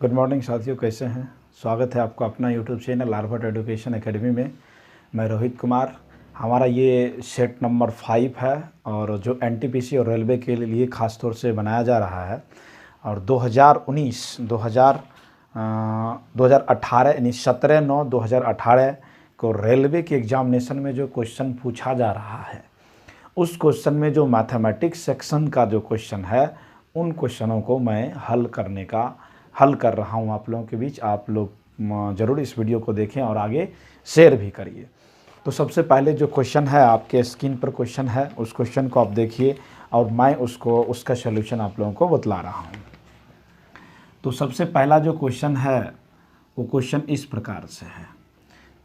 Good morning साथियों, कैसे हैं। स्वागत है आपका अपना यूट्यूब चैनल आर्वर्ड एजुकेशन एकेडमी में। मैं रोहित कुमार। हमारा ये सेट नंबर 5 है और जो एनटीपीसी और रेलवे के लिए ख़ास तौर से बनाया जा रहा है। और 2018 यानी 17/9/2018 को रेलवे के एग्जामिनेशन में जो क्वेश्चन पूछा जा रहा है, उस क्वेश्चन में जो मैथमेटिक्स सेक्शन का जो क्वेश्चन है, उन क्वेश्चनों को मैं हल कर रहा हूं आप लोगों के बीच। आप लोग ज़रूर इस वीडियो को देखें और आगे शेयर भी करिए। तो सबसे पहले जो क्वेश्चन है, आपके स्क्रीन पर क्वेश्चन है, उस क्वेश्चन को आप देखिए और मैं उसका सलूशन आप लोगों को बतला रहा हूं। तो सबसे पहला जो क्वेश्चन है वो क्वेश्चन इस प्रकार से है।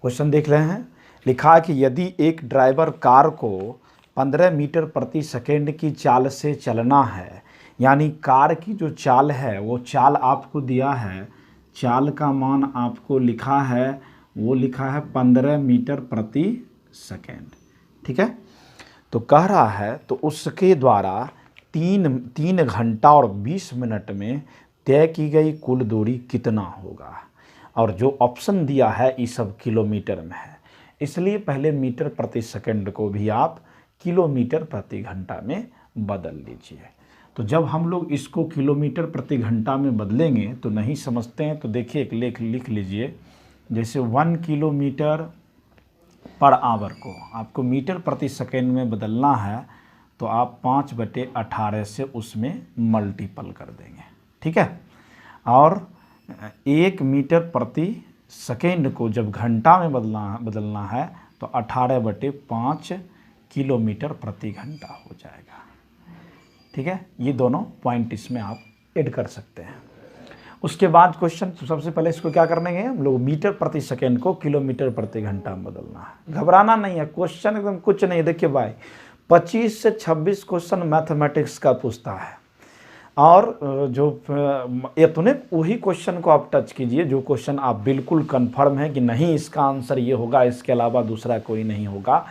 क्वेश्चन देख रहे हैं। लिखा है कि यदि एक ड्राइवर कार को 15 मीटर प्रति सेकेंड की चाल से चलना है, यानी कार की जो चाल है वो चाल आपको दिया है, चाल का मान आपको लिखा है, वो लिखा है 15 मीटर प्रति सेकेंड। ठीक है। तो कह रहा है तो उसके द्वारा 3 घंटा और 20 मिनट में तय की गई कुल दूरी कितना होगा। और जो ऑप्शन दिया है ये सब किलोमीटर में है, इसलिए पहले मीटर प्रति सेकेंड को भी आप किलोमीटर प्रति घंटा में बदल लीजिए। तो जब हम लोग इसको किलोमीटर प्रति घंटा में बदलेंगे तो नहीं समझते हैं, तो देखिए एक लेख लिख लीजिए। जैसे 1 किलोमीटर पर आवर को आपको मीटर प्रति सेकेंड में बदलना है, तो आप 5/18 से उसमें मल्टीपल कर देंगे। ठीक है। और 1 मीटर प्रति सेकेंड को जब घंटा में बदलना है तो 18/5 किलोमीटर प्रति घंटा हो जाएगा। ठीक है। ये दोनों पॉइंट इसमें आप ऐड कर सकते हैं। उसके बाद क्वेश्चन, तो सबसे पहले इसको क्या करेंगे हम लोग, मीटर प्रति सेकेंड को किलोमीटर प्रति घंटा में बदलना है। घबराना नहीं है, क्वेश्चन एकदम कुछ नहीं। देखिए भाई, 25 से 26 क्वेश्चन मैथमेटिक्स का पूछता है, और जो ये तो नहीं, वही क्वेश्चन को आप टच कीजिए जो क्वेश्चन आप बिल्कुल कन्फर्म है कि नहीं इसका आंसर ये होगा, इसके अलावा दूसरा कोई नहीं होगा।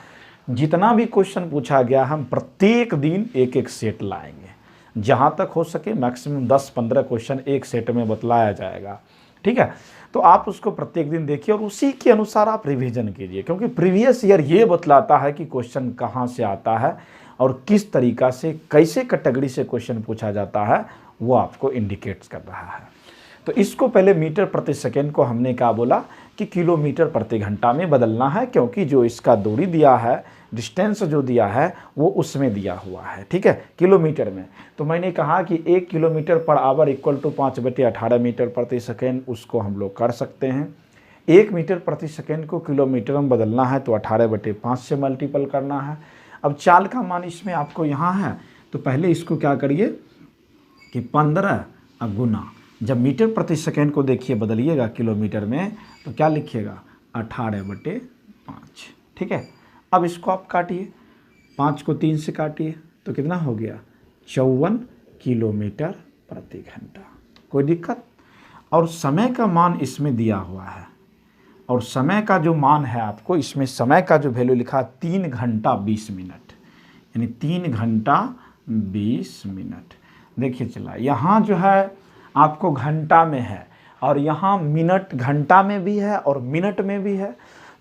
जितना भी क्वेश्चन पूछा गया हम प्रत्येक दिन एक एक सेट लाएंगे। जहाँ तक हो सके मैक्सिमम 10-15 क्वेश्चन एक सेट में बतलाया जाएगा। ठीक है। तो आप उसको प्रत्येक दिन देखिए और उसी के अनुसार आप रिवीजन कीजिए, क्योंकि प्रीवियस ईयर ये बतलाता है कि क्वेश्चन कहाँ से आता है और किस तरीक़ा से कैसे कैटेगरी से क्वेश्चन पूछा जाता है, वो आपको इंडिकेट्स कर रहा है। तो इसको पहले मीटर प्रति सेकेंड को हमने क्या बोला कि किलोमीटर प्रति घंटा में बदलना है, क्योंकि जो इसका दूरी दिया है, डिस्टेंस जो दिया है वो उसमें दिया हुआ है। ठीक है, किलोमीटर में। तो मैंने कहा कि 1 kilometre per hour equal to 5/18 metre प्रति सेकेंड, उसको हम लोग कर सकते हैं। 1 मीटर प्रति सेकेंड को किलोमीटर में बदलना है तो 18/5 से मल्टीपल करना है। अब चाल का मान इसमें आपको यहाँ है, तो पहले इसको क्या करिए कि 15 गुना, जब मीटर प्रति सेकेंड को देखिए बदलिएगा किलोमीटर में, तो क्या लिखिएगा 18/5। ठीक है। अब इसको आप काटिए, 5 को 3 से काटिए तो कितना हो गया 54 किलोमीटर प्रति घंटा। कोई दिक्कत। और समय का मान इसमें दिया हुआ है, और समय का जो मान है आपको इसमें समय का जो वैल्यू लिखा 3 घंटा 20 मिनट, यानी 3 घंटा 20 मिनट। देखिए चला, यहाँ जो है आपको घंटा में है और यहाँ मिनट, घंटा में भी है और मिनट में भी है।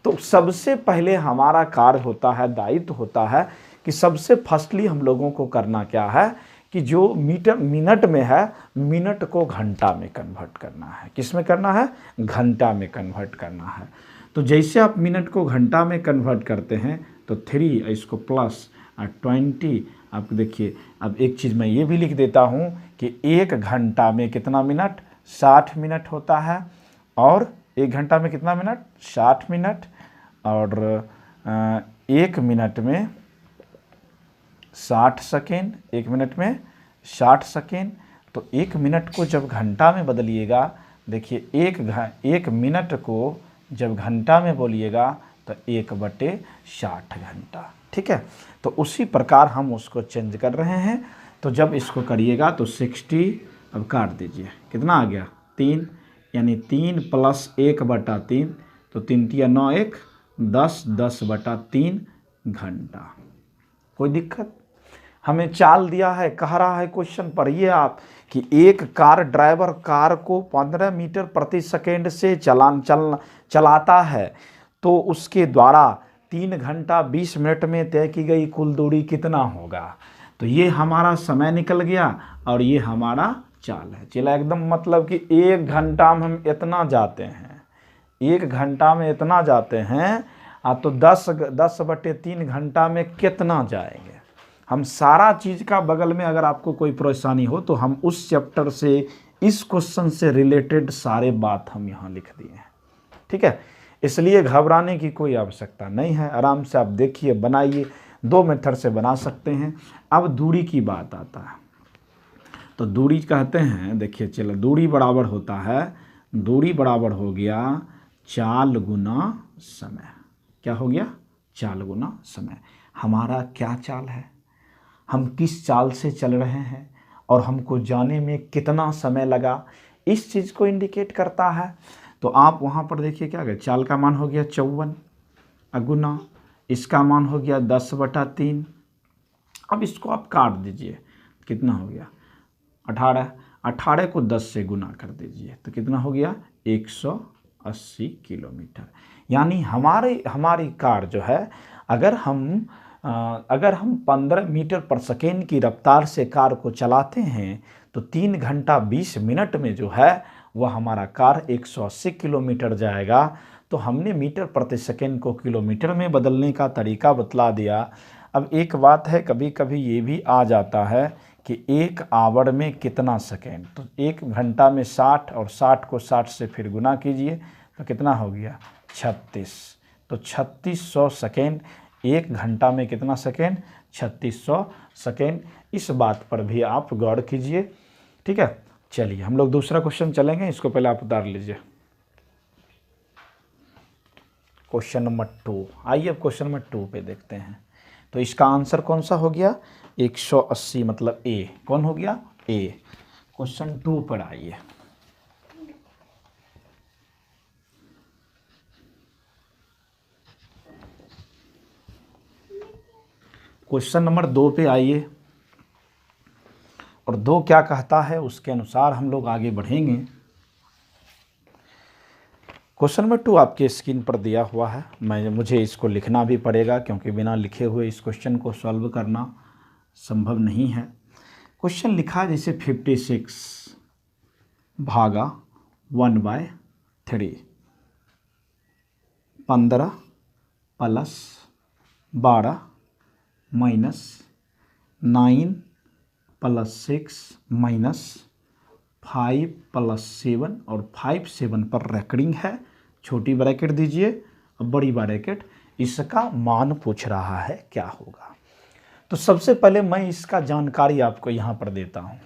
तो सबसे पहले हमारा कार्य होता है, दायित्व होता है कि सबसे फर्स्टली हम लोगों को करना क्या है कि जो मीटर मिनट में है, मिनट को घंटा में कन्वर्ट करना है। किस में करना है? घंटा में कन्वर्ट करना है। तो जैसे आप मिनट को घंटा में कन्वर्ट करते हैं तो 3 इसको प्लस 20, आप देखिए। अब एक चीज़ मैं ये भी लिख देता हूँ कि 1 घंटा में कितना मिनट? 60 मिनट होता है। और 1 घंटा में कितना मिनट? 60 मिनट। और 1 मिनट में 60 सेकेंड, 1 मिनट में 60 सेकेंड। तो 1 मिनट को जब घंटा में बदलिएगा, देखिए 1 मिनट को जब घंटा में बोलिएगा तो 1/60 घंटा। ठीक है। तो उसी प्रकार हम उसको चेंज कर रहे हैं। तो जब इसको करिएगा तो 60, अब काट दीजिए, कितना आ गया 3, यानी 3 + 1/3, तो 3 × 9 = 10, 10/3 घंटा। कोई दिक्कत? हमें चाल दिया है, कह रहा है क्वेश्चन, पढ़िए आप कि एक कार ड्राइवर कार को 15 मीटर प्रति सेकेंड से चलाता है तो उसके द्वारा 3 घंटा 20 मिनट में तय की गई कुल दूरी कितना होगा। तो ये हमारा समय निकल गया और ये हमारा चाल है। चला एकदम मतलब कि 1 घंटा में हम इतना जाते हैं, 1 घंटा में इतना जाते हैं तो 10/3 घंटा में कितना जाएंगे। हम सारा चीज़ का बगल में अगर आपको कोई परेशानी हो तो हम उस चैप्टर से इस क्वेश्चन से रिलेटेड सारे बात हम यहाँ लिख दिए हैं। ठीक है, इसलिए घबराने की कोई आवश्यकता नहीं है। आराम से आप देखिए, बनाइए, 2 मेथड से बना सकते हैं। अब दूरी की बात आता है तो दूरी कहते हैं, देखिए चलो, दूरी बराबर होता है, दूरी बराबर हो गया चाल गुना समय। क्या हो गया? चाल गुना समय। हमारा क्या चाल है, हम किस चाल से चल रहे हैं और हमको जाने में कितना समय लगा, इस चीज़ को इंडिकेट करता है। तो आप वहाँ पर देखिए क्या है, चाल का मान हो गया 54 अगुना इसका मान हो गया 10/3। अब इसको आप काट दीजिए, कितना हो गया 18। 18 को 10 से गुना कर दीजिए तो कितना हो गया 180 किलोमीटर। यानी हमारी कार जो है, अगर हम 15 मीटर पर सेकेंड की रफ्तार से कार को चलाते हैं तो 3 घंटा 20 मिनट में जो है वह हमारा कार 180 किलोमीटर जाएगा। तो हमने मीटर प्रति सेकेंड को किलोमीटर में बदलने का तरीका बतला दिया। अब एक बात है, कभी कभी ये भी आ जाता है कि 1 आवर में कितना सेकेंड, तो 1 घंटा में 60 और 60 को 60 से फिर गुना कीजिए तो कितना हो गया 36। तो 3600 सेकेंड, 1 घंटा में कितना सेकेंड 3600 सेकेंड। इस बात पर भी आप गौर कीजिए। ठीक है, चलिए हम लोग दूसरा क्वेश्चन चलेंगे, इसको पहले आप उतार लीजिए। Question number 2। आइए अब क्वेश्चन नंबर 2 पे देखते हैं। तो इसका आंसर कौन सा हो गया 180, मतलब ए। कौन हो गया ए। क्वेश्चन 2 पर आइए। क्वेश्चन नंबर 2 पे आइए और 2 क्या कहता है उसके अनुसार हम लोग आगे बढ़ेंगे। क्वेश्चन नंबर 2 आपके स्क्रीन पर दिया हुआ है। मुझे इसको लिखना भी पड़ेगा क्योंकि बिना लिखे हुए इस क्वेश्चन को सॉल्व करना संभव नहीं है। क्वेश्चन लिखा है जैसे 56 भागा 1/3, 15 plus 12 minus 9 plus 6 minus 5 plus 7 और 5 7 पर रेकरिंग है। छोटी ब्रैकेट दीजिए और बड़ी ब्रैकेट, इसका मान पूछ रहा है क्या होगा। तो सबसे पहले मैं इसका जानकारी आपको यहाँ पर देता हूँ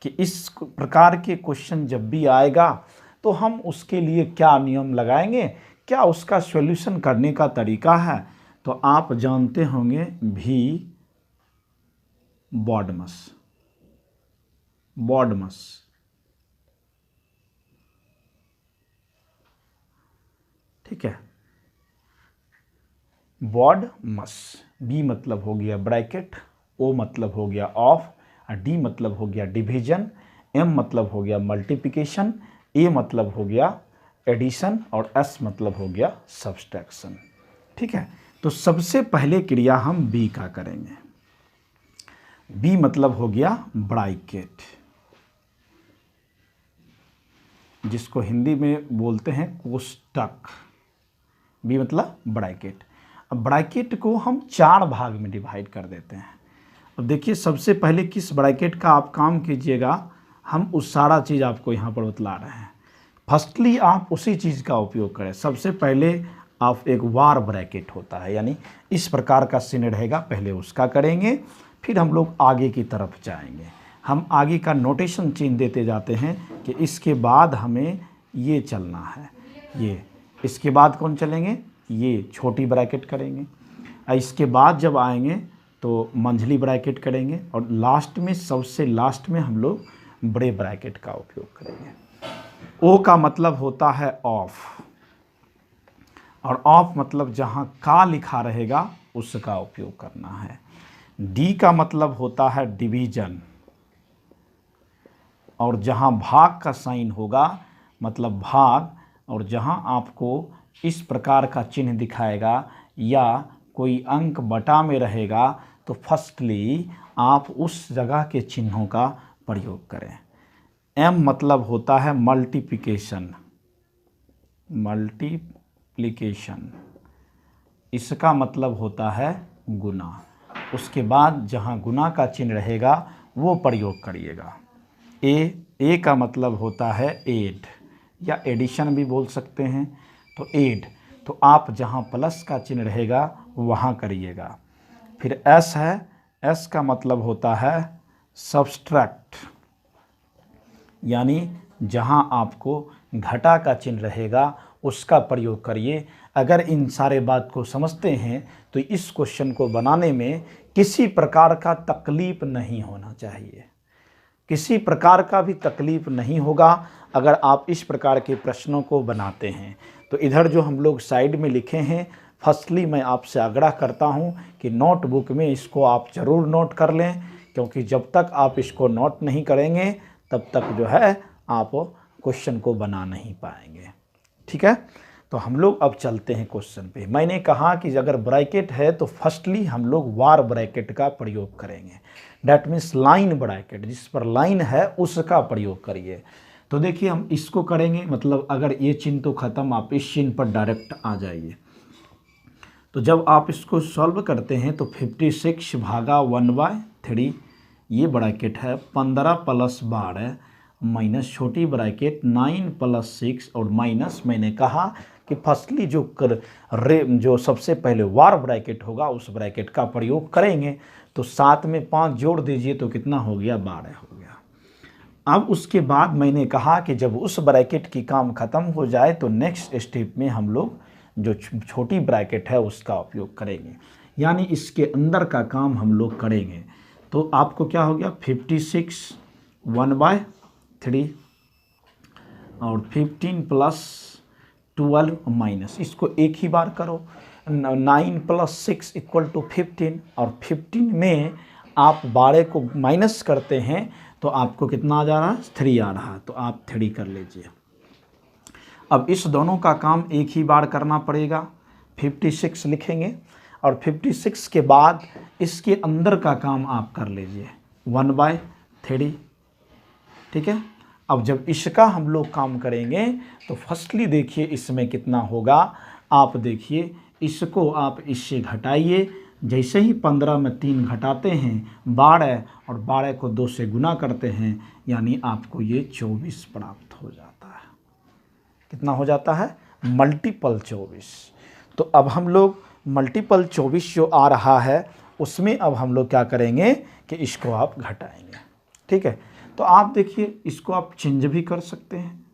कि इस प्रकार के क्वेश्चन जब भी आएगा तो हम उसके लिए क्या नियम लगाएंगे, क्या उसका सॉल्यूशन करने का तरीका है। तो आप जानते होंगे भी बॉडमस। ठीक है, बॉडमस। बी मतलब हो गया ब्रैकेट, ओ मतलब हो गया ऑफ, डी मतलब हो गया डिवीजन, एम मतलब हो गया मल्टीप्लिकेशन, ए मतलब हो गया एडिशन और एस मतलब हो गया सब्सट्रैक्शन। ठीक है, तो सबसे पहले क्रिया हम बी का करेंगे। बी मतलब हो गया ब्रैकेट, जिसको हिंदी में बोलते हैं कोष्टक। बी मतलब ब्रैकेट। अब ब्रैकेट को हम 4 भाग में डिवाइड कर देते हैं। अब देखिए सबसे पहले किस ब्रैकेट का आप काम कीजिएगा, हम उस सारा चीज़ आपको यहाँ पर बतला रहे हैं। फर्स्टली आप उसी चीज़ का उपयोग करें। सबसे पहले आप एक वार ब्रैकेट होता है, यानी इस प्रकार का सीन रहेगा, पहले उसका करेंगे, फिर हम लोग आगे की तरफ जाएंगे। हम आगे का नोटेशन चिन्ह देते जाते हैं कि इसके बाद हमें ये चलना है, ये इसके बाद कौन चलेंगे, ये छोटी ब्रैकेट करेंगे। इसके बाद जब आएंगे तो मंझली ब्रैकेट करेंगे और लास्ट में, सबसे लास्ट में हम लोग बड़े ब्रैकेट का उपयोग करेंगे। ओ का मतलब होता है ऑफ, और ऑफ मतलब जहाँ का लिखा रहेगा उसका उपयोग करना है। डी का मतलब होता है डिवीजन, और जहाँ भाग का साइन होगा मतलब भाग, और जहाँ आपको इस प्रकार का चिन्ह दिखाएगा या कोई अंक बटा में रहेगा तो फर्स्टली आप उस जगह के चिन्हों का प्रयोग करें। एम मतलब होता है मल्टीप्लिकेशन, मल्टीप्लिकेशन इसका मतलब होता है गुना। उसके बाद जहाँ गुना का चिन्ह रहेगा वो प्रयोग करिएगा। ए का मतलब होता है ऐड या एडिशन भी बोल सकते हैं, तो ऐड, तो आप जहाँ प्लस का चिन्ह रहेगा वहाँ करिएगा। फिर एस है, एस का मतलब होता है सब्सट्रैक्ट, यानी जहाँ आपको घटा का चिन्ह रहेगा उसका प्रयोग करिए। अगर इन सारे बात को समझते हैं तो इस क्वेश्चन को बनाने में किसी प्रकार का तकलीफ नहीं होना चाहिए, किसी प्रकार का भी तकलीफ नहीं होगा अगर आप इस प्रकार के प्रश्नों को बनाते हैं। तो इधर जो हम लोग साइड में लिखे हैं, फर्स्टली मैं आपसे आग्रह करता हूं कि नोटबुक में इसको आप ज़रूर नोट कर लें, क्योंकि जब तक आप इसको नोट नहीं करेंगे तब तक जो है आप क्वेश्चन को बना नहीं पाएंगे। ठीक है, तो हम लोग अब चलते हैं क्वेश्चन पे। मैंने कहा कि अगर ब्रैकेट है तो फर्स्टली हम लोग वार ब्रैकेट का प्रयोग करेंगे, डैट मीन्स लाइन ब्रैकेट, जिस पर लाइन है उसका प्रयोग करिए। तो देखिए हम इसको करेंगे, मतलब अगर ये चिन्ह तो ख़त्म, आप इस चिन्ह पर डायरेक्ट आ जाइए। तो जब आप इसको सॉल्व करते हैं तो 56 भागा 1/3 ये ब्रैकेट है, 15 + 12 माइनस छोटी ब्रैकेट 9 + 6 और माइनस, मैंने कहा कि फर्स्टली जो सबसे पहले वार ब्रैकेट होगा उस ब्रैकेट का प्रयोग करेंगे। तो 7 में 5 जोड़ दीजिए तो कितना हो गया, 12 हो गया। अब उसके बाद मैंने कहा कि जब उस ब्रैकेट की काम ख़त्म हो जाए तो नेक्स्ट स्टेप में हम लोग जो छोटी ब्रैकेट है उसका उपयोग करेंगे, यानी इसके अंदर का काम हम लोग करेंगे। तो आपको क्या हो गया, 56 1/3 और 15 + 12 माइनस, इसको एक ही बार करो, 9 + 6 = 15 और 15 में आप 12 को माइनस करते हैं तो आपको कितना आ जा रहा है, 3 आ रहा है, तो आप 3 कर लीजिए। अब इस दोनों का काम एक ही बार करना पड़ेगा, 56 लिखेंगे और 56 के बाद इसके अंदर का काम आप कर लीजिए 1/3। ठीक है, अब जब इसका हम लोग काम करेंगे तो फर्स्टली देखिए इसमें कितना होगा, आप देखिए इसको आप इससे घटाइए, जैसे ही 15 में 3 घटाते हैं 12 और 12 को 2 से गुना करते हैं, यानी आपको ये 24 प्राप्त हो जाता है। कितना हो जाता है, मल्टीपल 24। तो अब हम लोग मल्टीपल 24 जो आ रहा है उसमें अब हम लोग क्या करेंगे कि इसको आप घटाएंगे। ठीक है, तो आप देखिए इसको आप चेंज भी कर सकते हैं,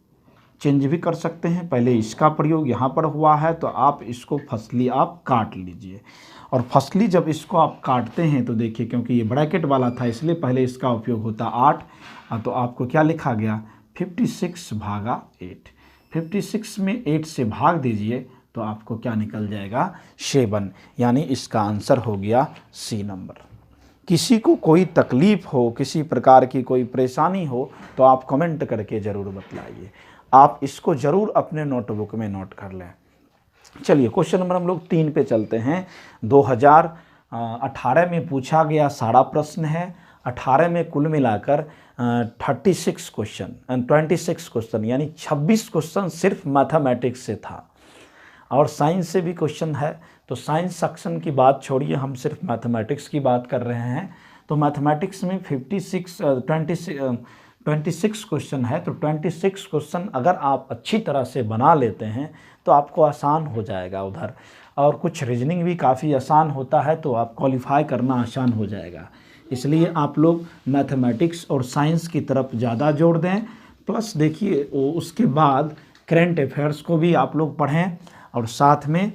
चेंज भी कर सकते हैं। पहले इसका प्रयोग यहाँ पर हुआ है तो आप इसको फर्स्टली आप काट लीजिए, और फर्स्टली जब इसको आप काटते हैं तो देखिए क्योंकि ये ब्रैकेट वाला था इसलिए पहले इसका उपयोग होता 8, तो आपको क्या लिखा गया 56 भागा 8। 56 में 8 से भाग दीजिए तो आपको क्या निकल जाएगा 7, यानी इसका आंसर हो गया सी नंबर। किसी को कोई तकलीफ़ हो, किसी प्रकार की कोई परेशानी हो तो आप कमेंट करके ज़रूर बतलाइए, आप इसको ज़रूर अपने नोटबुक में नोट कर लें। चलिए क्वेश्चन नंबर हम लोग 3 पे चलते हैं। 2018 में पूछा गया सारा प्रश्न है। 18 में कुल मिलाकर 26 क्वेश्चन यानी 26 क्वेश्चन सिर्फ मैथमेटिक्स से था, और साइंस से भी क्वेश्चन है। तो साइंस सेक्शन की बात छोड़िए, हम सिर्फ मैथमेटिक्स की बात कर रहे हैं। तो मैथमेटिक्स में 26 क्वेश्चन है, तो 26 क्वेश्चन अगर आप अच्छी तरह से बना लेते हैं तो आपको आसान हो जाएगा उधर, और कुछ रीजनिंग भी काफ़ी आसान होता है तो आप क्वालिफाई करना आसान हो जाएगा। इसलिए आप लोग मैथमेटिक्स और साइंस की तरफ ज़्यादा जोर दें। प्लस देखिए उसके बाद करंट अफेयर्स को भी आप लोग पढ़ें, और साथ में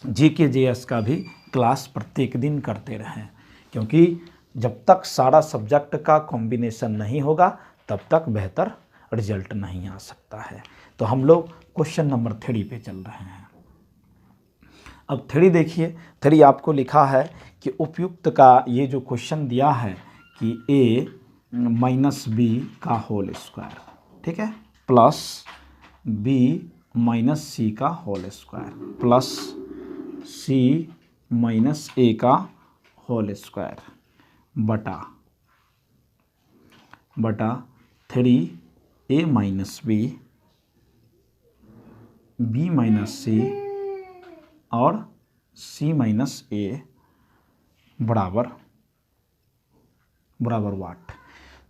जीके जीएस का भी क्लास प्रत्येक दिन करते रहें, क्योंकि जब तक सारा सब्जेक्ट का कॉम्बिनेशन नहीं होगा तब तक बेहतर रिजल्ट नहीं आ सकता है। तो हम लोग क्वेश्चन नंबर 3 पे चल रहे हैं। अब 3 देखिए, 3 आपको लिखा है कि उपयुक्त का ये जो क्वेश्चन दिया है कि ए माइनस बी का होल स्क्वायर, ठीक है, प्लस बी माइनस सी का होल स्क्वायर प्लस सी माइनस ए का होल स्क्वायर बटा 3a माइनस बी माइनस सी और सी माइनस ए बराबर वाट।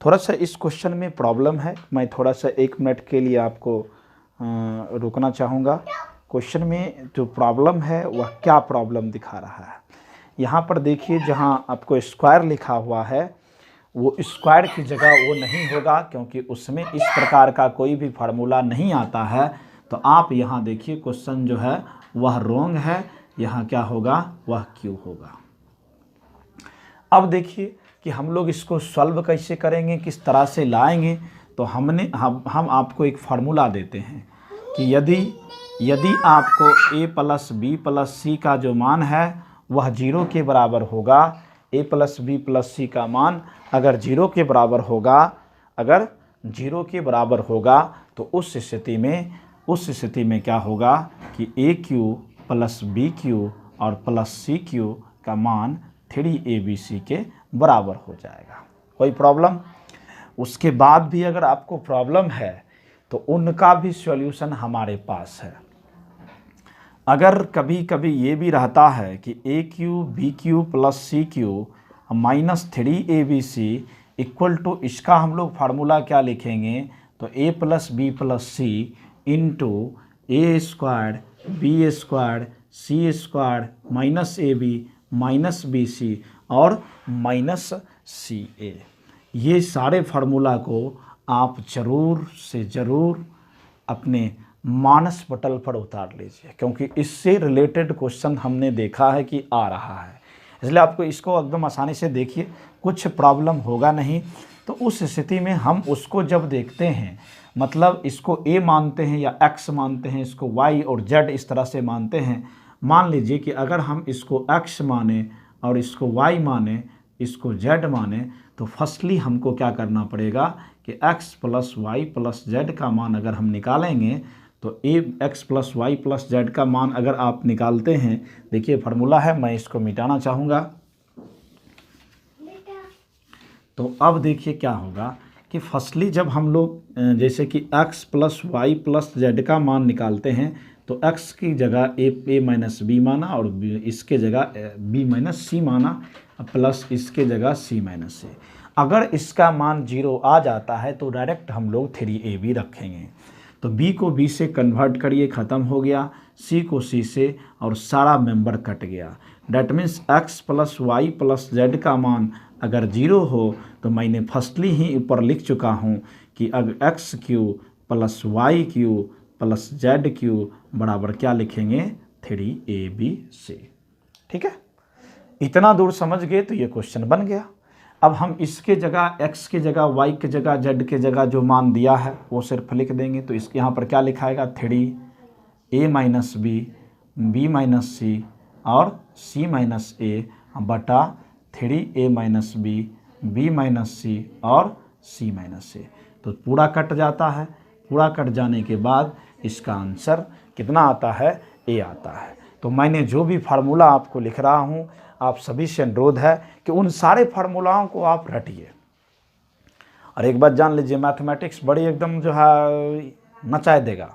थोड़ा सा इस क्वेश्चन में प्रॉब्लम है, मैं थोड़ा सा 1 मिनट के लिए आपको रुकना चाहूँगा। क्वेश्चन में जो प्रॉब्लम है वह क्या प्रॉब्लम दिखा रहा है। यहाँ पर देखिए, जहाँ आपको स्क्वायर लिखा हुआ है वो स्क्वायर की जगह वो नहीं होगा, क्योंकि उसमें इस प्रकार का कोई भी फार्मूला नहीं आता है। तो आप यहाँ देखिए क्वेश्चन जो है वह रॉन्ग है, यहाँ क्या होगा, वह क्यू होगा। अब देखिए कि हम लोग इसको सॉल्व कैसे करेंगे, किस तरह से लाएंगे। तो हम आपको एक फार्मूला देते हैं कि यदि आपको a प्लस बी प्लस सी का जो मान है वह 0 के बराबर होगा, a प्लस बी प्लस सी का मान अगर 0 के बराबर होगा, तो उस स्थिति में क्या होगा कि a Q plus B Q और प्लस सी क्यू का मान 3abc के बराबर हो जाएगा। कोई प्रॉब्लम? उसके बाद भी अगर आपको प्रॉब्लम है तो उनका भी सॉल्यूशन हमारे पास है। अगर कभी कभी ये भी रहता है कि a cube b cube plus c cube minus 3abc equal to, इसका हम लोग फार्मूला क्या लिखेंगे, तो a plus b plus c into a square b square c square minus a b minus b c और माइनस सी ए। ये सारे formula को आप ज़रूर से ज़रूर अपने मानस पटल पर उतार लीजिए, क्योंकि इससे रिलेटेड क्वेश्चन हमने देखा है कि आ रहा है। इसलिए आपको इसको एकदम आसानी से देखिए, कुछ प्रॉब्लम होगा नहीं। तो उस स्थिति में हम उसको जब देखते हैं, मतलब इसको a मानते हैं या x मानते हैं, इसको y और z इस तरह से मानते हैं। मान लीजिए कि अगर हम इसको x माने और इसको y माने, इसको z माने, तो फर्स्टली हमको क्या करना पड़ेगा कि x plus Y plus z का मान अगर हम निकालेंगे तो x plus Y plus z का मान अगर आप निकालते हैं, देखिए फार्मूला है, मैं इसको मिटाना चाहूँगा। तो अब देखिए क्या होगा कि फर्स्टली जब हम लोग जैसे कि x plus Y plus z का मान निकालते हैं तो x की जगह a माइनस बी माना और इसके जगह b माइनस सी माना प्लस इसके जगह c माइनस ए। अगर इसका मान 0 आ जाता है तो डायरेक्ट हम लोग 3ab रखेंगे। तो b को b से कन्वर्ट करिए, ख़त्म हो गया, c को c से, और सारा मेंबर कट गया। That means x plus Y plus z का मान अगर 0 हो तो मैंने फर्स्टली ही ऊपर लिख चुका हूँ कि अगर X Q plus Y Q plus Z Q बराबर क्या लिखेंगे, 3abc। ठीक है, इतना दूर समझ गए तो ये क्वेश्चन बन गया। अब हम इसके जगह x की जगह y की जगह z की जगह जो मान दिया है वो सिर्फ लिख देंगे। तो इसके यहाँ पर क्या लिखाएगा, 3a माइनस बी माइनस सी और c माइनस ए बटा 3a माइनस बी माइनस सी और c माइनस ए। तो पूरा कट जाता है। पूरा कट जाने के बाद इसका आंसर कितना आता है, a आता है। तो मैंने जो भी फार्मूला आपको लिख रहा हूँ, आप सभी से अनुरोध है कि उन सारे फार्मूलाओं को आप रटिए। और एक बात जान लीजिए, मैथमेटिक्स बड़ी एकदम जो है नचाए देगा।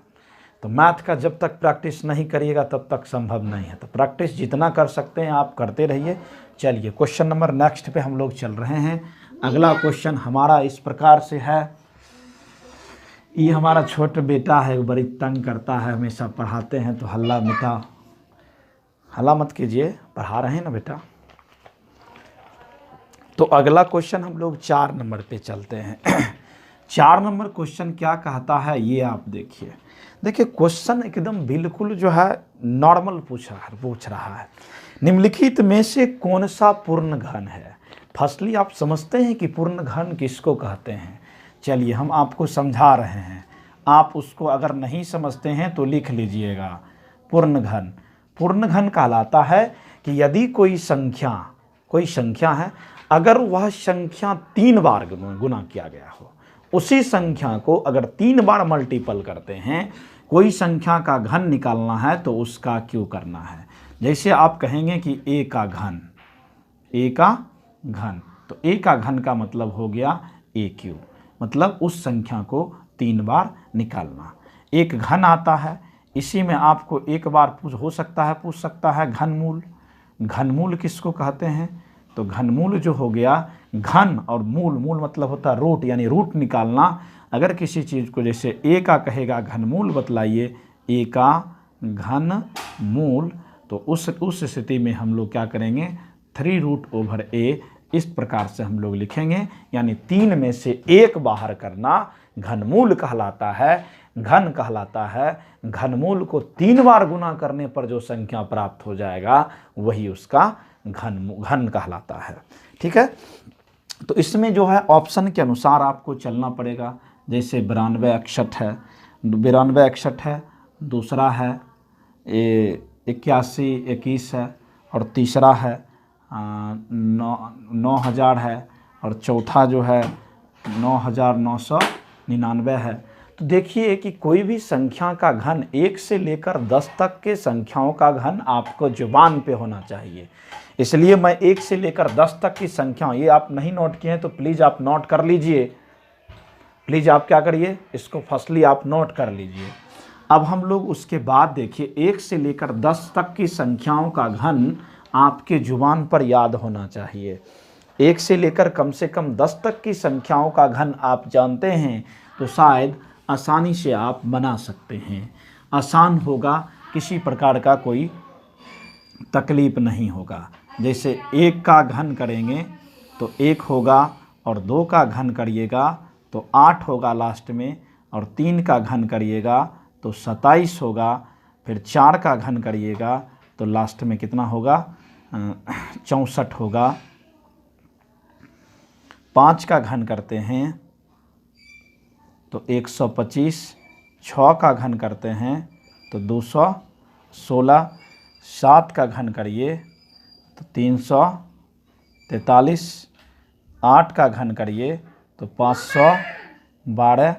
तो मैथ का जब तक प्रैक्टिस नहीं करिएगा तब तक संभव नहीं है। तो प्रैक्टिस जितना कर सकते हैं आप करते रहिए। चलिए क्वेश्चन नंबर नेक्स्ट पे हम लोग चल रहे हैं। अगला क्वेश्चन हमारा इस प्रकार से है। ये हमारा छोटा बेटा है, बड़ी तंग करता है, हमेशा पढ़ाते हैं तो हल्ला मत कीजिए, पढ़ा रहे हैं ना बेटा। तो अगला क्वेश्चन हम लोग 4 नंबर पे चलते हैं। 4 नंबर क्वेश्चन क्या कहता है ये आप देखिए। देखिए क्वेश्चन एकदम बिल्कुल जो है नॉर्मल पूछ रहा है। निम्नलिखित में से कौन सा पूर्ण घन है। फर्स्टली आप समझते हैं कि पूर्ण घन किसको कहते हैं। चलिए हम आपको समझा रहे हैं, आप उसको अगर नहीं समझते हैं तो लिख लीजिएगा। पूर्ण घन कहलाता है कि यदि कोई संख्या है अगर वह संख्या 3 बार गुना किया गया हो, उसी संख्या को अगर 3 बार मल्टीपल करते हैं, कोई संख्या का घन निकालना है तो उसका क्यों करना है। जैसे आप कहेंगे कि a का घन, a का घन, तो a का घन का मतलब हो गया a क्यू, मतलब उस संख्या को 3 बार निकालना। एक घन आता है, इसी में आपको एक बार पूछ सकता है घनमूल। घनमूल किसको कहते हैं, तो घनमूल जो हो गया, घन और मूल, मूल मतलब होता है रूट, यानी रूट निकालना। अगर किसी चीज़ को जैसे a का कहेगा घनमूल बतलाइए, a का घनमूल, तो उस स्थिति में हम लोग क्या करेंगे, 3√/a इस प्रकार से हम लोग लिखेंगे, यानी 3 में से 1 बाहर करना घनमूल कहलाता है, घन कहलाता है। घनमूल को 3 बार गुना करने पर जो संख्या प्राप्त हो जाएगा वही उसका घन कहलाता है। ठीक है, तो इसमें जो है ऑप्शन के अनुसार आपको चलना पड़ेगा। जैसे 92 है, 92 है, दूसरा है 81 21 है, और तीसरा है 9000 है, और चौथा जो है 9999 है। तो देखिए कि कोई भी संख्या का घन 1 से लेकर 10 तक के संख्याओं का घन आपको जुबान पे होना चाहिए। इसलिए मैं 1 से लेकर 10 तक की संख्या, ये आप नहीं नोट किए हैं तो प्लीज़ आप नोट कर लीजिए, प्लीज़ आप क्या करिए, इसको फर्स्टली आप नोट कर लीजिए। अब हम लोग उसके बाद देखिए 1 से लेकर 10 तक की संख्याओं का घन आपके जुबान पर याद होना चाहिए। 1 से लेकर कम से कम 10 तक की संख्याओं का घन आप जानते हैं तो शायद आसानी से आप बना सकते हैं, आसान होगा, किसी प्रकार का कोई तकलीफ नहीं होगा। जैसे 1 का घन करेंगे तो 1 होगा, और 2 का घन करिएगा तो 8 होगा लास्ट में, और 3 का घन करिएगा तो 27 होगा, फिर 4 का घन करिएगा तो लास्ट में कितना होगा, 64 होगा। 5 का घन करते हैं तो 125, 6 का घन करते हैं तो 216, 7 का घन करिए तो 343, 8 का घन करिए तो 512,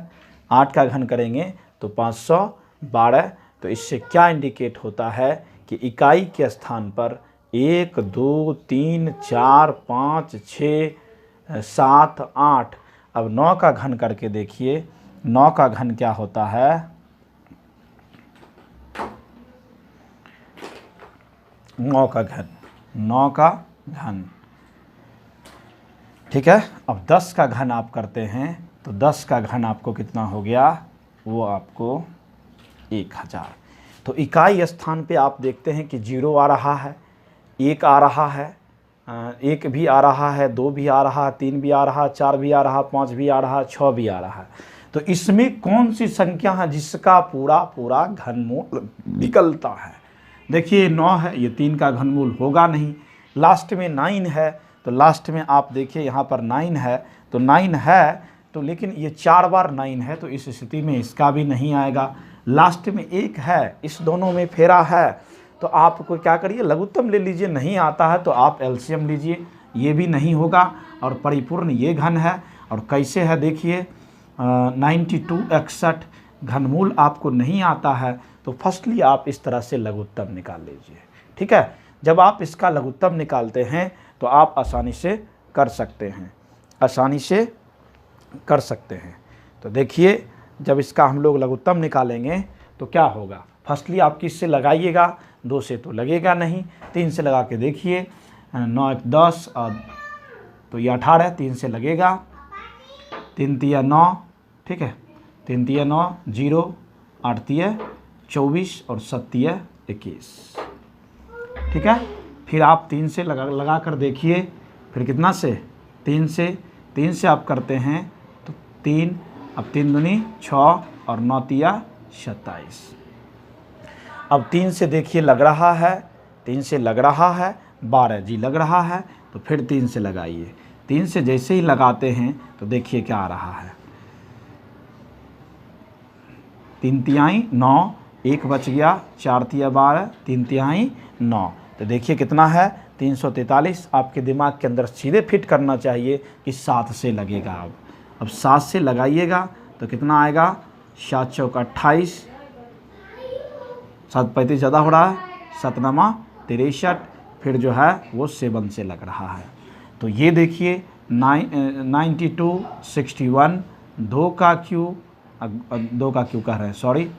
8 का घन करेंगे तो 512। तो इससे क्या इंडिकेट होता है कि इकाई के स्थान पर 1 2 3 4 5 6 7 8। अब 9 का घन करके देखिए, 9 का घन क्या होता है, 9 का घन, 9 का घन। ठीक है, अब 10 का घन आप करते हैं तो 10 का घन आपको कितना हो गया, वो आपको 1000। तो इकाई स्थान पे आप देखते हैं कि 0 आ रहा है, 1 आ रहा है, 1 भी आ रहा है, 2 भी आ रहा है, 3 भी आ रहा है, 4 भी आ रहा है, 5 भी आ रहा है, 6 भी आ रहा है। तो इसमें कौन सी संख्या है जिसका पूरा घनमूल निकलता है। देखिए 9 है, ये 3 का घनमूल होगा नहीं। लास्ट में 9 है, तो लास्ट में आप देखिए यहाँ पर 9 है, तो 9 है तो, लेकिन ये 4 बार 9 है, तो इस स्थिति में इसका भी नहीं आएगा। लास्ट में 1 है, इस दोनों में फेरा है, तो आपको क्या करिए, लघुत्तम ले लीजिए। नहीं आता है तो आप एलसीएम लीजिए, ये भी नहीं होगा। और परिपूर्ण ये घन है, और कैसे है देखिए 92 61। घनमूल आपको नहीं आता है तो फर्स्टली आप इस तरह से लघुत्तम निकाल लीजिए। ठीक है, जब आप इसका लघुत्तम निकालते हैं तो आप आसानी से कर सकते हैं, आसानी से कर सकते हैं। तो देखिए जब इसका हम लोग लघुत्तम निकालेंगे तो क्या होगा, फर्स्टली आप किससे लगाइएगा, 2 से तो लगेगा नहीं, 3 से लगा के देखिए, 9 1 10 और तो ये 18, 3 से लगेगा, 3 3 9, ठीक है, 3 3 9 0, 8 3 24 और 7 21। ठीक है, फिर आप 3 से लगा कर देखिए, फिर कितना से, 3 से आप करते हैं तो 3, अब 3 दूनी 6 और 9 3 27। अब 3 से देखिए लग रहा है, 3 से लग रहा है 12 जी लग रहा है, तो फिर 3 से लगाइए। 3 से जैसे ही लगाते हैं तो देखिए क्या आ रहा है, 3 तिहाई 9, 1 बच गया, 4 तिया 12, 3 तिहाई 9। तो देखिए कितना है, 343 आपके दिमाग के अंदर सीधे फिट करना चाहिए कि 7 से लगेगा। अब 7 से लगाइएगा तो कितना आएगा, 7 चौका 28, 7 35 ज़्यादा हो रहा है, 7 नमा 63, फिर जो है वो 7 से लग रहा है। तो ये देखिए 92 61 2 का क्यूब, 2 का क्यूब कह रहे हैं सॉरी,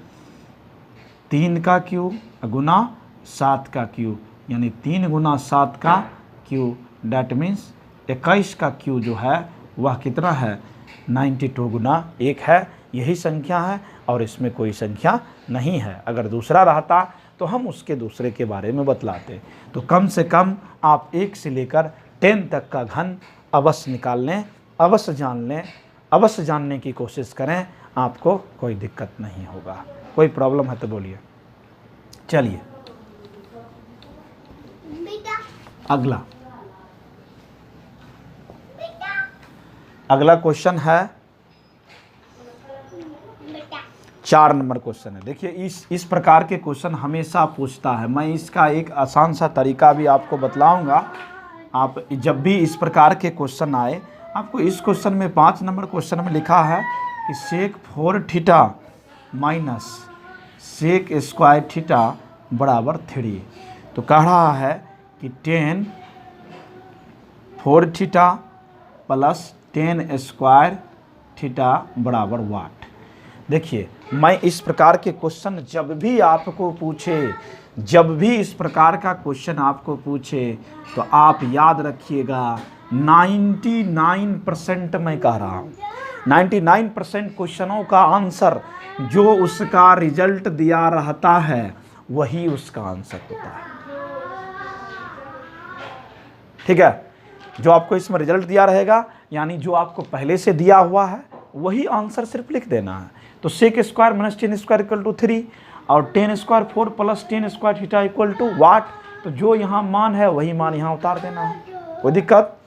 3 का क्यूब गुना 7 का क्यूब, यानी 3 गुना 7 का क्यूब, डैट मीन्स 21 का क्यूब जो है वह कितना है, 92 गुना 1 है। यही संख्या है और इसमें कोई संख्या नहीं है। अगर दूसरा रहता तो हम उसके दूसरे के बारे में बतलाते। तो कम से कम आप 1 से लेकर 10 तक का घन अवश्य निकाल लें, अवश्य जान लें, अवश्य जानने की कोशिश करें, आपको कोई दिक्कत नहीं होगा। कोई प्रॉब्लम है तो बोलिए। चलिए अगला क्वेश्चन है 4 नंबर क्वेश्चन है। देखिए इस प्रकार के क्वेश्चन हमेशा पूछता है। मैं इसका एक आसान सा तरीका भी आपको बतलाऊंगा। आप जब भी इस प्रकार के क्वेश्चन आए, आपको इस क्वेश्चन में 5 नंबर क्वेश्चन में लिखा है कि sec 4 theta minus sec square theta बराबर 3। तो कह रहा है कि 10 4 थीटा प्लस 10 स्क्वायर थीटा बराबर वाट। देखिए मैं इस प्रकार के क्वेश्चन जब भी आपको पूछे, जब भी इस प्रकार का क्वेश्चन आपको पूछे तो आप याद रखिएगा 99% मैं कह रहा हूँ 99% क्वेश्चनों का आंसर जो उसका रिजल्ट दिया रहता है वही उसका आंसर होता है। ठीक है, जो आपको इसमें रिजल्ट दिया रहेगा यानी जो आपको पहले से दिया हुआ है वही आंसर सिर्फ लिख देना है। तो sec square minus 10 square equal to 3 और 10 square 4 plus 10 square theta equal to what. तो जो यहाँ मान है वही मान यहाँ उतार देना है, कोई दिक्कत।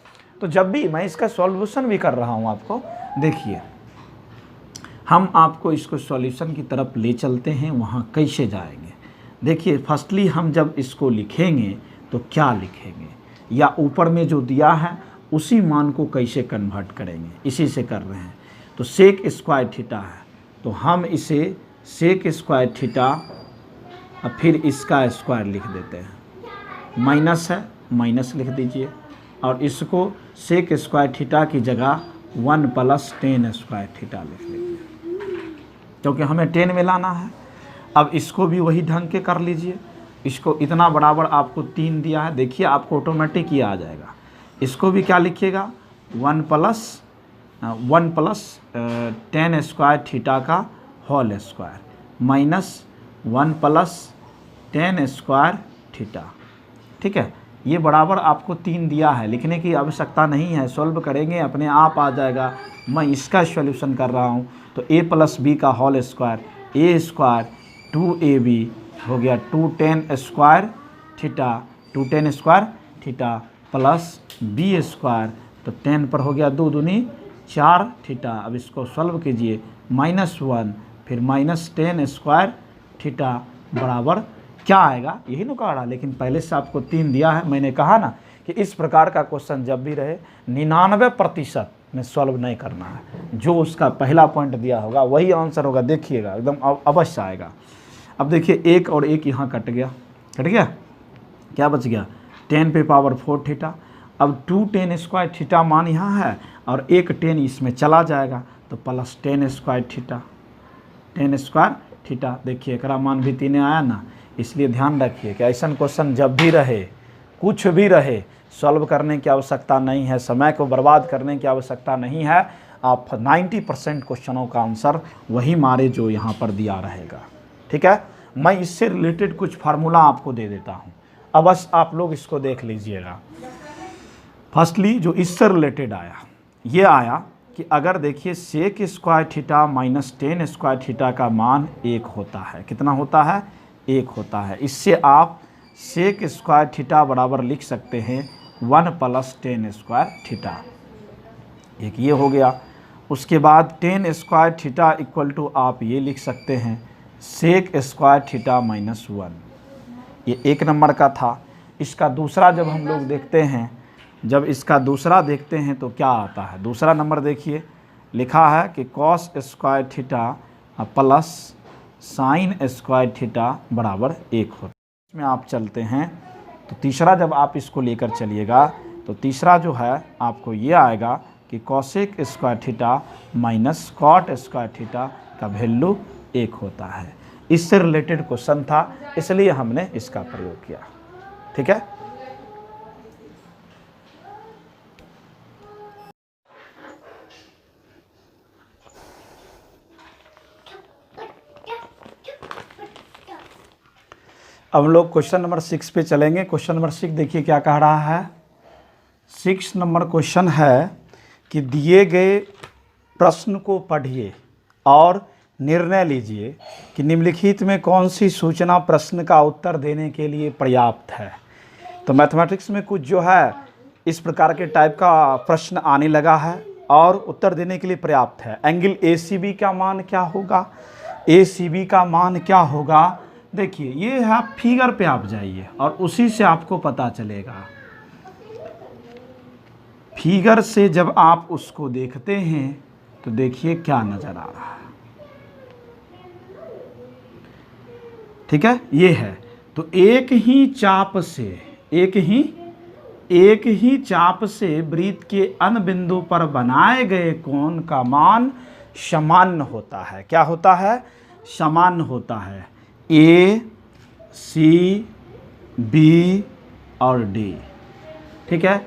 तो जब भी मैं इसका सॉल्यूशन भी कर रहा हूँ आपको, देखिए हम आपको इसको सॉल्यूशन की तरफ ले चलते हैं। वहाँ कैसे जाएंगे, देखिए फर्स्टली हम जब इसको लिखेंगे तो क्या लिखेंगे, या ऊपर में जो दिया है उसी मान को कैसे कन्वर्ट करेंगे, इसी से कर रहे हैं। तो सेक स्क्वायर थीटा है तो हम इसे सेक स्क्वायर थीटा और फिर इसका स्क्वायर लिख देते हैं, माइनस है माइनस लिख दीजिए, और इसको सेक स्क्वायर थीटा की जगह 1 प्लस 10 स्क्वायर थीटा लिख लीजिए, क्योंकि हमें 10 में लाना है। अब इसको भी वही ढंग के कर लीजिए। इसको इतना बराबर आपको 3 दिया है, देखिए आपको ऑटोमेटिक ये आ जाएगा। इसको भी क्या लिखिएगा 1 प्लस 10 स्क्वायर थीटा का whole square minus 1 plus 10 square theta. ठीक है, ये बराबर आपको 3 दिया है, लिखने की आवश्यकता नहीं है, सॉल्व करेंगे अपने आप आ जाएगा। मैं इसका सॉल्यूशन कर रहा हूँ। तो a प्लस बी का whole square, a square 2ab हो गया 210 square theta, 210 square theta plus b square, तो 10 पर हो गया 2 दूनी 4 थीटा। अब इसको सॉल्व कीजिए, -1 फिर -10 स्क्वायर थीटा बराबर क्या आएगा, यही ना कह रहा। लेकिन पहले से आपको 3 दिया है। मैंने कहा ना कि इस प्रकार का क्वेश्चन जब भी रहे 99% में सॉल्व नहीं करना है, जो उसका पहला पॉइंट दिया होगा वही आंसर होगा। देखिएगा एकदम अवश्य आएगा। अब देखिए 1 और 1 यहाँ कट गया, क्या बच गया 10 पे पावर 4 थीटा। अब 210 स्क्वायर थीटा मान यहाँ है और 1 10 इसमें चला जाएगा, तो plus 10 square theta, 10 square theta. देखिए एकरा मान भी 3 आया ना। इसलिए ध्यान रखिए कि ऐसा क्वेश्चन जब भी रहे, कुछ भी रहे, सॉल्व करने की आवश्यकता नहीं है, समय को बर्बाद करने की आवश्यकता नहीं है। आप 90% क्वेश्चनों का आंसर वही मारे जो यहाँ पर दिया रहेगा। ठीक है, मैं इससे रिलेटेड कुछ फार्मूला आपको दे देता हूँ, अब बस आप लोग इसको देख लीजिएगा। फर्स्टली जो इससे रिलेटेड आया, ये आया कि अगर देखिए sec square theta minus 10 square theta का मान 1 होता है, कितना होता है 1 होता है। इससे आप सेक स्क्वायर थीटा बराबर लिख सकते हैं 1 प्लस 10 स्क्वायर थीटा, एक ये हो गया। उसके बाद 10 स्क्वायर थीटा इक्वल टू आप ये लिख सकते हैं सेक स्क्वायर थीटा माइनस 1, ये 1 नंबर का था। इसका दूसरा जब हम लोग देखते हैं, जब इसका दूसरा देखते हैं तो क्या आता है। दूसरा नंबर देखिए, लिखा है कि cos square theta plus sine square theta बराबर 1 होता है। इसमें आप चलते हैं तो तीसरा जब आप इसको लेकर चलिएगा तो तीसरा जो है आपको ये आएगा कि cosec square theta minus cot square theta का वैल्यू 1 होता है। इससे रिलेटेड क्वेश्चन था, इसलिए हमने इसका प्रयोग किया। ठीक है। अब हम लोग क्वेश्चन नंबर 6 पे चलेंगे। क्वेश्चन नंबर 6 देखिए क्या कह रहा है। 6 नंबर क्वेश्चन है कि दिए गए प्रश्न को पढ़िए और निर्णय लीजिए कि निम्नलिखित में कौन सी सूचना प्रश्न का उत्तर देने के लिए पर्याप्त है। तो मैथमेटिक्स में कुछ जो है इस प्रकार के टाइप का प्रश्न आने लगा है और उत्तर देने के लिए पर्याप्त है। एंगल ACB का मान क्या होगा, ACB का मान क्या होगा। देखिए ये है, फिगर पे आप जाइए और उसी से आपको पता चलेगा। फिगर से जब आप उसको देखते हैं तो देखिए क्या नजर आ रहा है। ठीक है, ये है। तो एक ही चाप से वृत्त के अन्य बिंदु पर बनाए गए कोण का मान समान होता है। क्या होता है, समान होता है। A, C, B और D। ठीक है,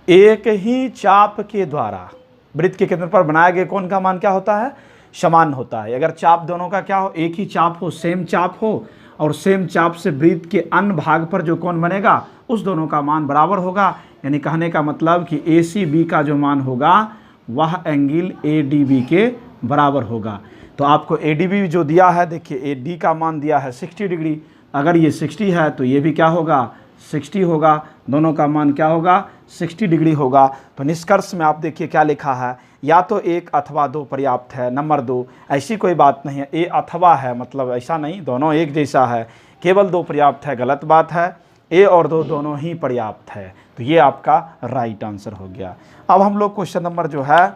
एक ही चाप के द्वारा वृत्त के केंद्र पर बनाए गए कोण का मान क्या होता है, समान होता है। अगर चाप दोनों का क्या हो, एक ही चाप हो, सेम चाप हो और सेम चाप से वृत्त के अन्य भाग पर जो कोण बनेगा उस दोनों का मान बराबर होगा। यानी कहने का मतलब कि ACB का जो मान होगा वह एंगल ADB के बराबर होगा। तो आपको ADB जो दिया है, देखिए AD का मान दिया है 60 डिग्री। अगर ये 60 है तो ये भी क्या होगा, 60 होगा। दोनों का मान क्या होगा, 60 डिग्री होगा। तो निष्कर्ष में आप देखिए क्या लिखा है, या तो 1 अथवा 2 पर्याप्त है। नंबर 2 ऐसी कोई बात नहीं है, A अथवा है मतलब ऐसा नहीं दोनों एक जैसा है, केवल 2 पर्याप्त है, गलत बात है। A और 2 दोनों ही पर्याप्त है। तो ये आपका राइट आंसर हो गया। अब हम लोग क्वेश्चन नंबर जो है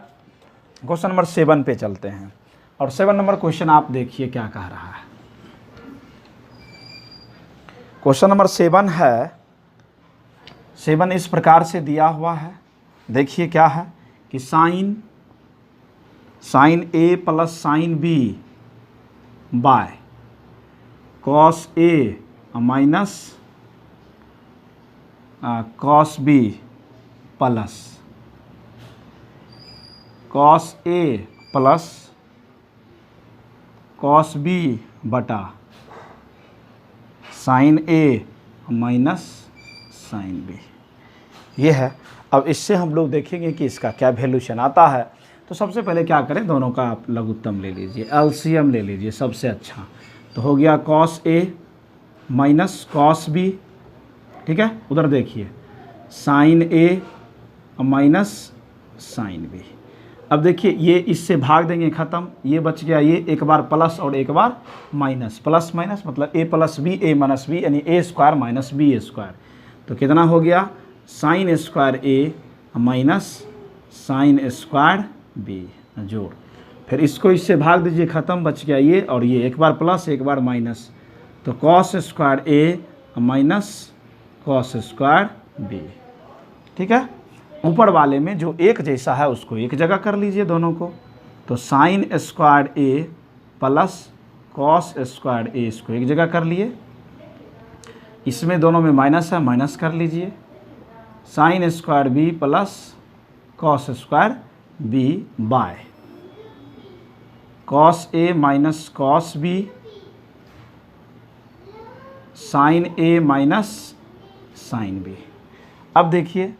क्वेश्चन नंबर 7 पे चलते हैं और 7 नंबर क्वेश्चन आप देखिए क्या कह रहा है। क्वेश्चन नंबर 7 है, 7 इस प्रकार से दिया हुआ है। देखिए क्या है कि sine A plus sine B by cos A minus cos B plus cos A plus cos B बटा sine A minus sine B, ये है। अब इससे हम लोग देखेंगे कि इसका क्या वैल्यूशन आता है। तो सबसे पहले क्या करें, दोनों का आप लघुत्तम ले लीजिए, LCM ले लीजिए सबसे अच्छा। तो हो गया cos A minus cos B। ठीक है, उधर देखिए sine A minus sine B। अब देखिए ये इससे भाग देंगे, ख़त्म, ये बच गया। ये एक बार प्लस और एक बार माइनस, प्लस माइनस मतलब A plus B A minus B, यानी A square minus B square. तो कितना हो गया, sine square A minus sign square B जोड़। फिर इसको इससे भाग दीजिए, ख़त्म, बच गया ये और ये, एक बार प्लस एक बार माइनस। तो cos square A minus cos square B। ठीक है, ऊपर वाले में जो एक जैसा है उसको एक जगह कर लीजिए दोनों को। तो sine square A plus cos square A इसको एक जगह कर लिए। इसमें दोनों में माइनस है, माइनस कर लीजिए। Sine square B plus cos square B by cos A minus cos B sine A minus sine B। अब देखिए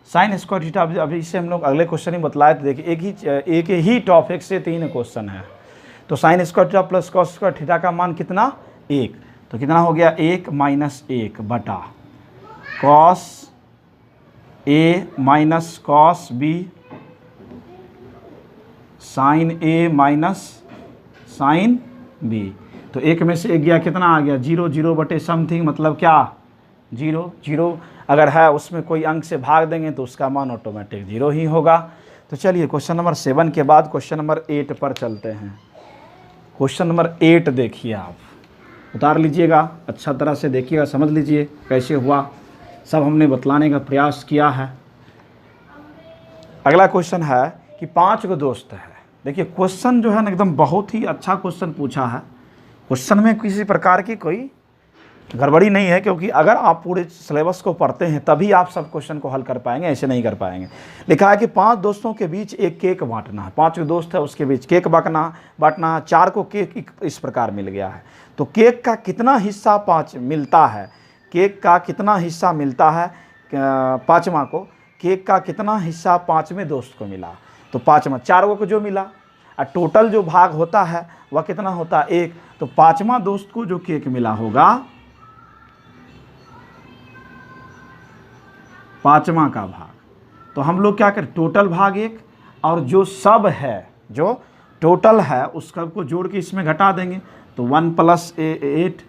साइन स्क्वायर थीटा, अभी इससे हम लोग अगले क्वेश्चन ही बतलाए थे। देखिए एक ही टॉपिक से 3 क्वेश्चन है। तो sine square theta plus cos square theta का मान कितना, 1। तो कितना हो गया, 1 माइनस 1 बटा cos A minus cos B sine A minus sine B। तो 1 में से 1 गया, कितना आ गया, 0 0 बटे समथिंग, मतलब क्या जीरो, जीरो अगर है उसमें कोई अंक से भाग देंगे तो उसका मान ऑटोमेटिक 0 ही होगा। तो चलिए क्वेश्चन नंबर 7 के बाद क्वेश्चन नंबर 8 पर चलते हैं। क्वेश्चन नंबर 8 देखिए, आप उतार लीजिएगा, अच्छा तरह से देखिएगा, समझ लीजिए कैसे हुआ, सब हमने बतलाने का प्रयास किया है। अगला क्वेश्चन है कि 5 गो दोस्त है। देखिए क्वेश्चन जो है ना एकदम बहुत ही अच्छा क्वेश्चन पूछा है। क्वेश्चन में किसी प्रकार की कोई गड़बड़ी नहीं है, क्योंकि अगर आप पूरे सिलेबस को पढ़ते हैं तभी आप सब क्वेश्चन को हल कर पाएंगे, ऐसे नहीं कर पाएंगे। लिखा है कि 5 दोस्तों के बीच एक केक बांटना है। 5 दोस्त है उसके बीच केक बांटना है। 4 को केक इस प्रकार मिल गया है, तो केक का कितना हिस्सा 5 मिलता है, केक का कितना हिस्सा मिलता है 5वां को, केक का कितना हिस्सा 5वें दोस्त को मिला। तो 5वां 4 को जो मिला और टोटल जो भाग होता है वह कितना होता है 1। तो 5वां दोस्त को जो केक मिला होगा 5वां का भाग, तो हम लोग क्या करें टोटल भाग 1 और जो सब है, जो टोटल है उस सब को जोड़ के इसमें घटा देंगे। तो 1 + 8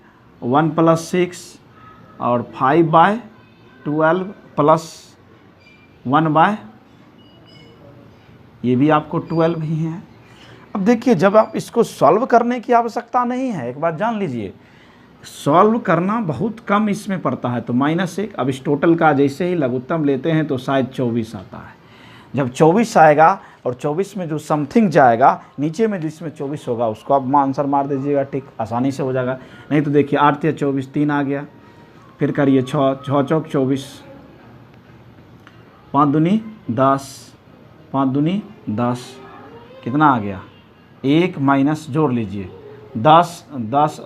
1 + 6 और 5/12 प्लस 1/, ये भी आपको 12 ही है। अब देखिए जब आप इसको सॉल्व करने की आवश्यकता नहीं है, एक बात जान लीजिए, सॉल्व करना बहुत कम इसमें पड़ता है। तो -1, अब इस टोटल का जैसे ही लघुत्तम लेते हैं तो शायद 24 आता है। जब 24 आएगा और 24 में जो समथिंग जाएगा नीचे में जिसमें 24 होगा उसको आप आंसर मार दीजिएगा, ठीक, आसानी से हो जाएगा। नहीं तो देखिए 8 × 24 3 आ गया, फिर करिए 6 चौक 24, 5 दूनी 10, 5 दूनी 10, कितना आ गया 1 माइनस जोड़ लीजिए 10 10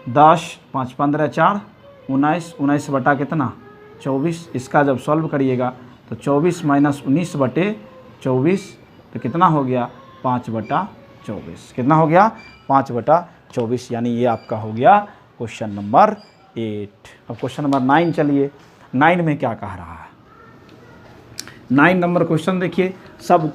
10 5 15 4 19 19 बटा कितना 24। इसका जब सॉल्व करिएगा तो 24 - 19/24 तो कितना हो गया 5/24। कितना हो गया 5/24, यानी ये आपका हो गया क्वेश्चन नंबर 8। अब क्वेश्चन नंबर 9 चलिए, 9 में क्या कह रहा है। 9 नंबर क्वेश्चन देखिए, सब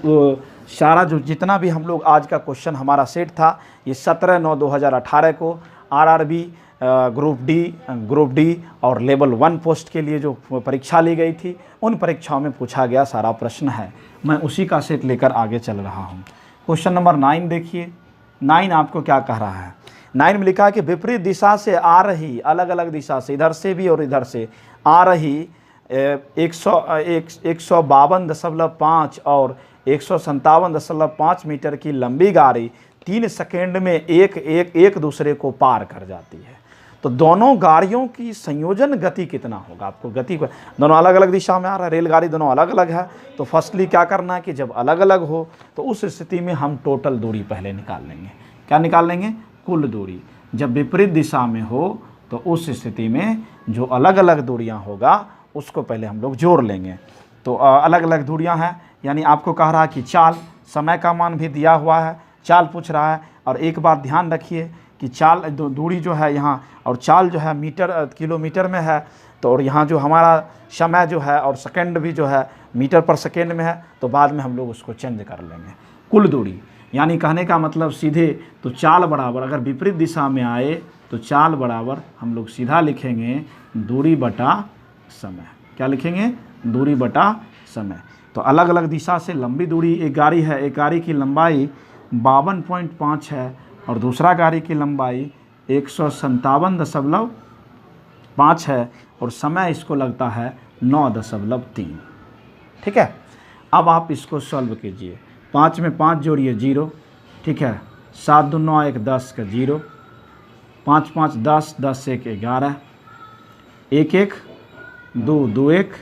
सारा जो जितना भी हम लोग आज का क्वेश्चन हमारा सेट था ये 17/9/2018 को आरआरबी ग्रुप डी और लेवल 1 पोस्ट के लिए जो परीक्षा ली गई थी उन परीक्षाओं में पूछा गया सारा प्रश्न है। मैं उसी का सेट लेकर आगे चल रहा हूँ। क्वेश्चन नंबर 9 देखिए, 9 आपको क्या कह रहा है। 9 में लिखा है कि विपरीत दिशा से आ रही, अलग अलग दिशा से, इधर से भी और इधर से आ रही 152.5 और 157.5 मीटर की लंबी गाड़ी 3 सेकेंड में एक दूसरे को पार कर जाती है। तो दोनों गाड़ियों की संयोजन गति कितना होगा। आपको गति को, दोनों अलग अलग दिशा में आ रहा है, रेलगाड़ी दोनों अलग अलग है। तो फर्स्टली क्या करना है कि जब अलग अलग हो तो उस स्थिति में हम टोटल दूरी पहले निकाल लेंगे। क्या निकाल लेंगे, कुल दूरी। जब विपरीत दिशा में हो तो उस स्थिति में जो अलग अलग दूरियां होगा उसको पहले हम लोग जोड़ लेंगे। तो अलग अलग दूरियां हैं, यानी आपको कह रहा है कि चाल, समय का मान भी दिया हुआ है, चाल पूछ रहा है। और एक बात ध्यान रखिए कि चाल दूरी जो है यहाँ और चाल जो है मीटर किलोमीटर में है, तो और यहाँ जो हमारा समय जो है और सेकंड भी जो है मीटर पर सेकंड में है, तो बाद में हम लोग उसको चेंज कर लेंगे। कुल दूरी यानी कहने का मतलब सीधे तो चाल बराबर, अगर विपरीत दिशा में आए तो चाल बराबर हम लोग सीधा लिखेंगे दूरी बटा समय। क्या लिखेंगे, दूरी बटा समय। तो अलग अलग दिशा से लंबी दूरी, एक गाड़ी है, एक गाड़ी की लंबाई 52.5 है और दूसरा गाड़ी की लंबाई 157.5 है और समय इसको लगता है 9.3। ठीक है, अब आप इसको सॉल्व कीजिए। 5 में 5 जोड़िए 0, ठीक है, 7 2 9 1 10 का 0, 5 5 10 10 1 11, 1 1 2 2 1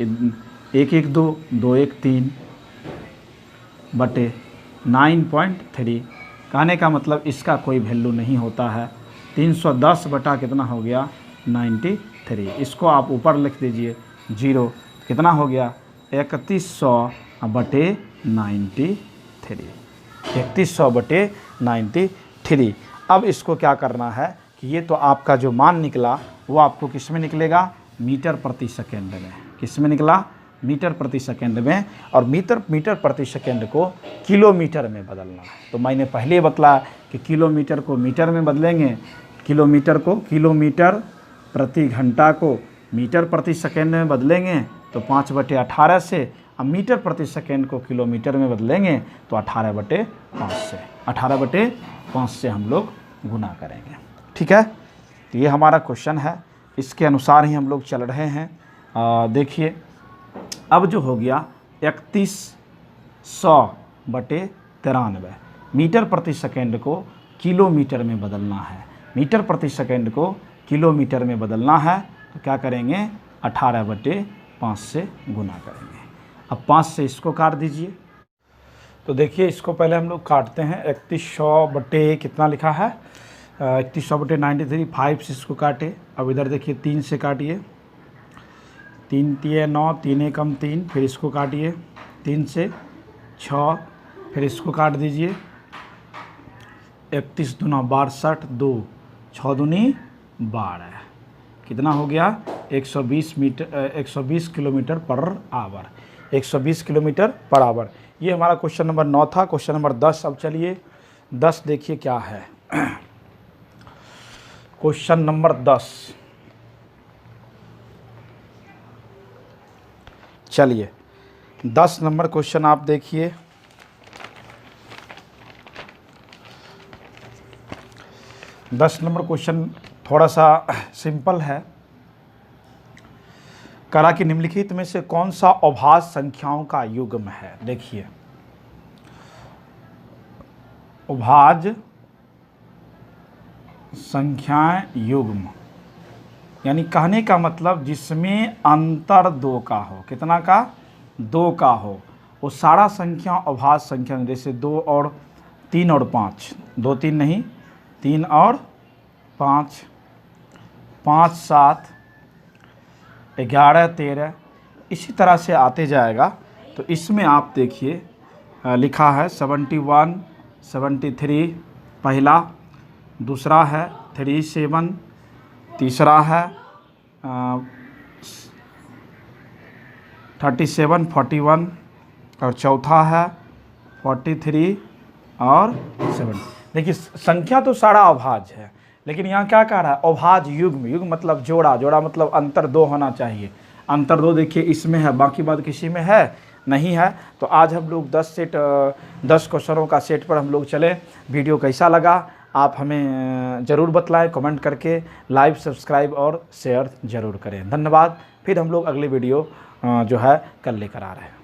1 1 2 2 1 3 बटे 9.3। कहने का मतलब इसका कोई वैल्यू नहीं होता है। 310 बटा कितना हो गया 93। इसको आप ऊपर लिख दीजिए 0, कितना हो गया 3100 बटे 93, 3100 बटे 93। अब इसको क्या करना है कि ये तो आपका जो मान निकला वो आपको किस में निकलेगा, मीटर प्रति सेकेंड में। किस में निकला, मीटर प्रति सेकेंड में। और मीटर प्रति सेकेंड को किलोमीटर में बदलना है। तो मैंने पहले बतलाया कि किलोमीटर को मीटर में बदलेंगे, किलोमीटर को किलोमीटर प्रति घंटा को मीटर प्रति सेकेंड में बदलेंगे तो 5/18 से, अब मीटर प्रति सेकेंड को किलोमीटर में बदलेंगे तो 18/5 से, 18/5 से हम लोग गुना करेंगे। ठीक है, तो ये हमारा क्वेश्चन है, इसके अनुसार ही हम लोग चल रहे हैं। देखिए अब जो हो गया 3100/93, मीटर प्रति सेकेंड को किलोमीटर में बदलना है, मीटर प्रति सेकेंड को किलोमीटर में बदलना है तो क्या करेंगे, 18/5 से गुना करेंगे। अब 5 से इसको काट दीजिए। तो देखिए इसको पहले हम लोग काटते हैं। 3100 कितना लिखा है, 3100/93, 5 से इसको काटे। अब इधर देखिए 3 से काटिए, 3 तिये 9, 3 एकम 3, फिर इसको काटिए 3 से 6, फिर इसको काट दीजिए। 31 दूना 62, 2 6 दूनी 12, कितना हो गया, 120 kilometre per our, 120 kilometre per our. ये हमारा क्वेश्चन नंबर 9 था। क्वेश्चन नंबर 10, अब चलिए 10 देखिए क्या है। क्वेश्चन नंबर 10, चलिए 10 नंबर क्वेश्चन आप देखिए। दस नंबर क्वेश्चन थोड़ा सा सिंपल है। करा कि निम्नलिखित में से कौन सा अभाज्य संख्याओं का युग्म है। देखिए अभाज्य संख्याएं युग्म, यानी कहने का मतलब जिसमें अंतर 2 का हो, कितना का, 2 का हो, वो सारा संख्या अभाज्य संख्या। जैसे 2 और 3 और 5, 2 3 नहीं, 3 और 5, 5 7 11 13, इसी तरह से आते जाएगा। तो इसमें आप देखिए लिखा है 71 73 पहला, दूसरा है 37, तीसरा है 37 41, और चौथा है 43 और 7। देखिए संख्या तो सारा अभाज्य है, लेकिन यहाँ क्या कह रहा है, अभाज्य युग्म। युग्म मतलब जोड़ा, जोड़ा मतलब अंतर 2 होना चाहिए। अंतर 2 देखिए इसमें है, बाकी बात किसी में है नहीं है। तो आज हम लोग 10 क्वेश्चनों का सेट पर हम लोग चले। वीडियो कैसा लगा आप हमें ज़रूर बतलाएं कमेंट करके। लाइक, सब्सक्राइब और शेयर ज़रूर करें। धन्यवाद। फिर हम लोग अगली वीडियो जो है कल लेकर आ रहे हैं।